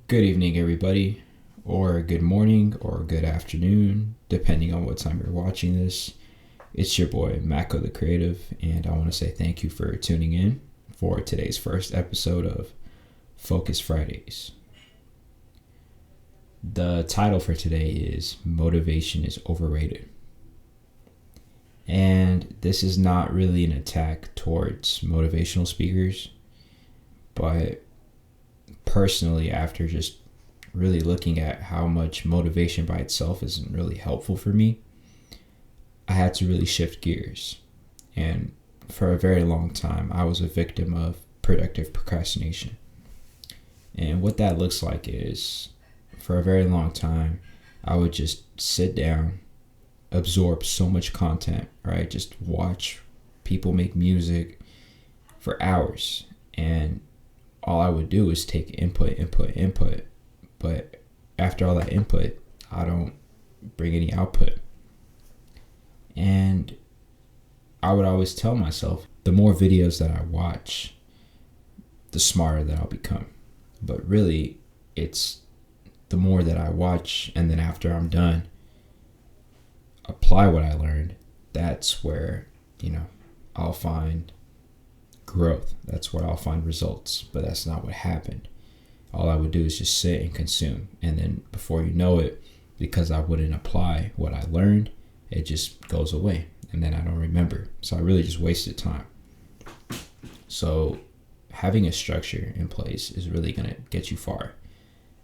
Good evening, everybody, or good morning, or good afternoon, depending on what time you're watching this. It's your boy, Mako the Creative, and I want to say thank you for tuning in for today's first episode of Focus Fridays. The title for today is Motivation is Overrated. And this is not really an attack towards motivational speakers, but personally, after just really looking at how much motivation by itself isn't really helpful for me, I had to really shift gears. And for a very long time, I was a victim of productive procrastination. And what that looks like is, for a very long time, I would just sit down, absorb so much content, right? Just watch people make music for hours. And all I would do is take input. But after all that input, I don't bring any output. And I would always tell myself, the more videos that I watch, the smarter that I'll become. But really, it's the more that I watch, and then after I'm done, apply what I learned. That's where, I'll find growth. That's where I'll find results. But that's not what happened. All I would do is just sit and consume. And then before you know it, because I wouldn't apply what I learned, it just goes away. And then I don't remember. So I really just wasted time. So having a structure in place is really going to get you far.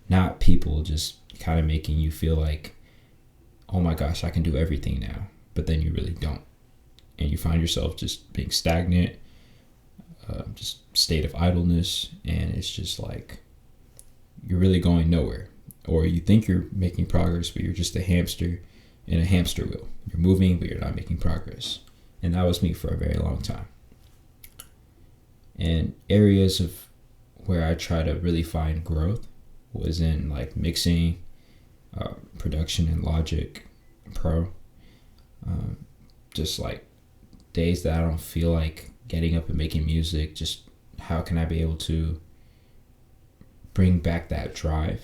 Not people just kind of making you feel like, oh my gosh, I can do everything now. But then you really don't. And you find yourself just being stagnant, just state of idleness. And it's just like, you're really going nowhere. Or you think you're making progress, but you're just a hamster in a hamster wheel. You're moving, but you're not making progress. And that was me for a very long time. And areas of where I try to really find growth was in like mixing, production in Logic Pro. Just like days that I don't feel like getting up and making music, just how can I be able to bring back that drive?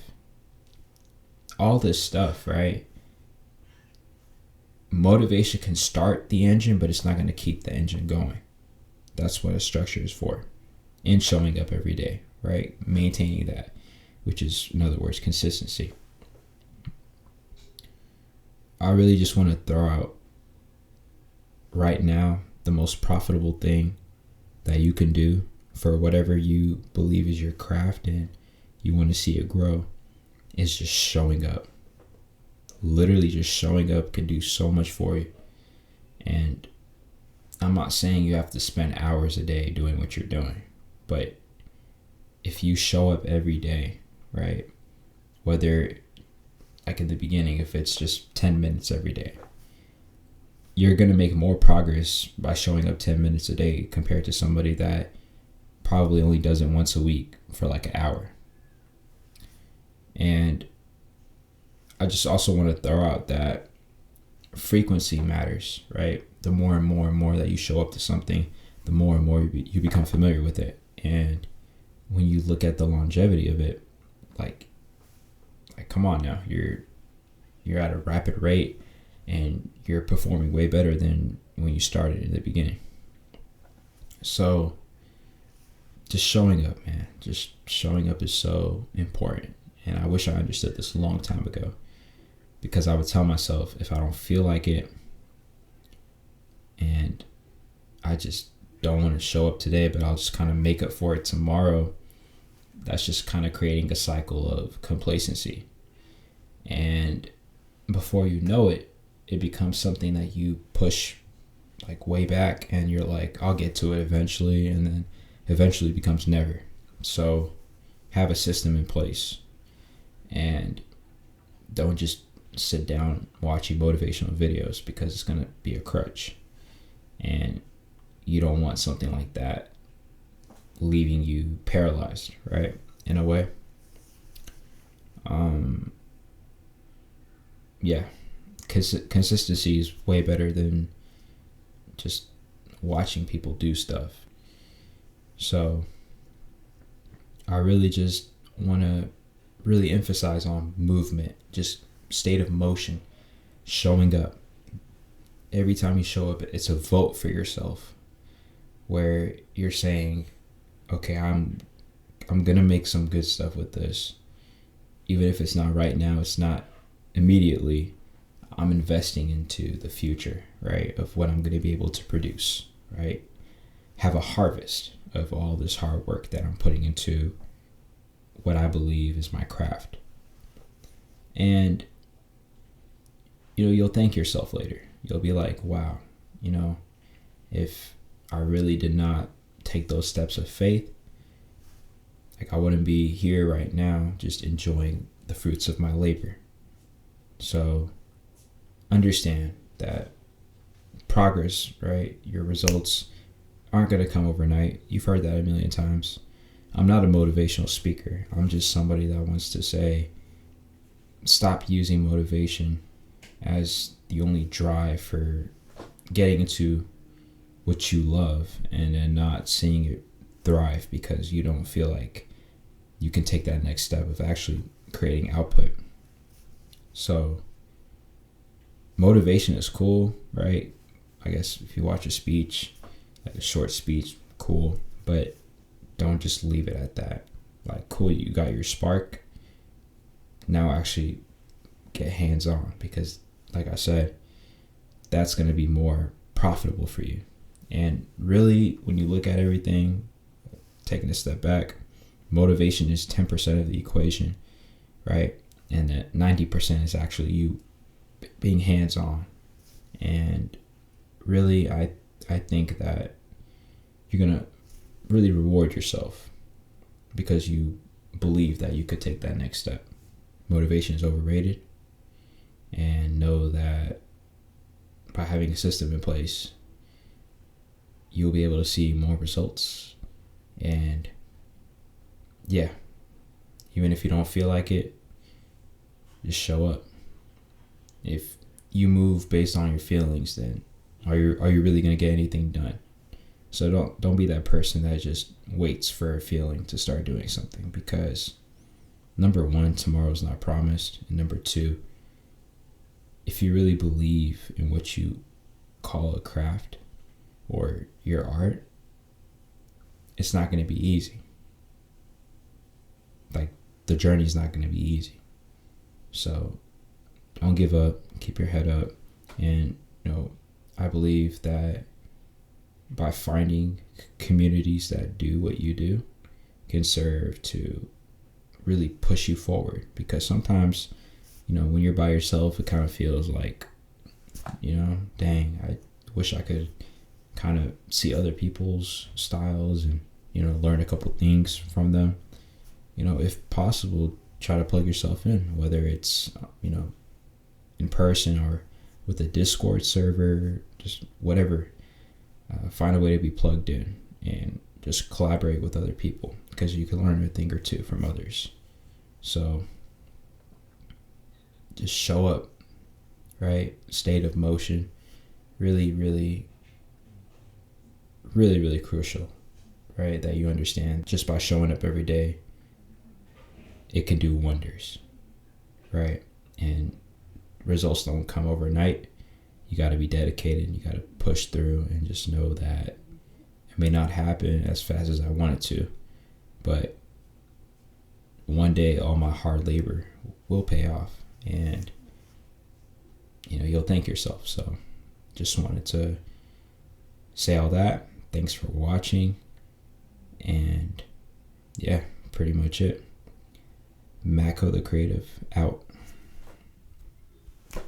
All this stuff, right? Motivation can start the engine, but it's not going to keep the engine going. That's what a structure is for. And showing up every day, right? Maintaining that, which is, in other words, consistency. I really just want to throw out right now the most profitable thing that you can do for whatever you believe is your craft and you want to see it grow is just showing up. Literally just showing up can do so much for you. And I'm not saying you have to spend hours a day doing what you're doing, but if you show up every day, right? Whether, like in the beginning, if it's just 10 minutes every day, you're going to make more progress by showing up 10 minutes a day compared to somebody that probably only does it once a week for like an hour. And I just also want to throw out that frequency matters, right? The more and more that you show up to something, the more and more you become familiar with it. And when you look at the longevity of it, like come on now, you're at a rapid rate and you're performing way better than when you started in the beginning. So just showing up, man. Just showing up is so important. And I wish I understood this a long time ago, because I would tell myself, if I don't feel like it and I just don't want to show up today, but I'll just kind of make up for it tomorrow, that's just kind of creating a cycle of complacency. And before you know it, it becomes something that you push like way back and you're like, I'll get to it eventually, and then eventually becomes never. So have a system in place and don't just sit down watching motivational videos, because it's going to be a crutch. And you don't want something like that leaving you paralyzed, right? In a way. Yeah. Consistency is way better than just watching people do stuff. So I really just want to really emphasize on movement, just state of motion, showing up. Every time you show up, it's a vote for yourself, where you're saying, okay, I'm gonna make some good stuff with this. Even if it's not right now, it's not immediately, I'm investing into the future, right? Of what I'm gonna be able to produce, right? Have a harvest of all this hard work that I'm putting into what I believe is my craft. And, you'll thank yourself later. You'll be like, wow, if I really did not take those steps of faith, like I wouldn't be here right now just enjoying the fruits of my labor. So understand that progress, right? Your results aren't going to come overnight. You've heard that a million times. I'm not a motivational speaker. I'm just somebody that wants to say, stop using motivation as the only drive for getting into what you love and then not seeing it thrive because you don't feel like you can take that next step of actually creating output. So motivation is cool, right? I guess if you watch a speech, like a short speech, cool, but don't just leave it at that. Like, cool, you got your spark. Now actually get hands-on, because like I said, that's going to be more profitable for you. And really, when you look at everything, taking a step back, motivation is 10% of the equation, right? And that 90% is actually you being hands-on. And really, I think that you're going to really reward yourself because you believe that you could take that next step. Motivation is overrated. And know that by having a system in place, you'll be able to see more results. And yeah, even if you don't feel like it, just show up. If you move based on your feelings, then are you really going to get anything done? So don't be that person that just waits for a feeling to start doing something, because number one, tomorrow's not promised, and number two, if you really believe in what you call a craft or your art, it's not going to be easy. Like, the journey's not going to be easy. So don't give up, keep your head up. And, I believe that by finding communities that do what you do can serve to really push you forward. Because sometimes, when you're by yourself, it kind of feels like, dang, I wish I could kind of see other people's styles and, learn a couple things from them. If possible, try to plug yourself in, whether it's, in person or with a Discord server, just whatever. Find a way to be plugged in and just collaborate with other people, because you can learn a thing or two from others. So just show up, right? State of motion, really, really, really, really crucial, right? That you understand just by showing up every day, it can do wonders, right? And results don't come overnight. You got to be dedicated. You got to push through and just know that it may not happen as fast as I want it to, but one day all my hard labor will pay off, and you'll thank yourself. So just wanted to say all that. Thanks for watching, and yeah, pretty much it. Mako the Creative out.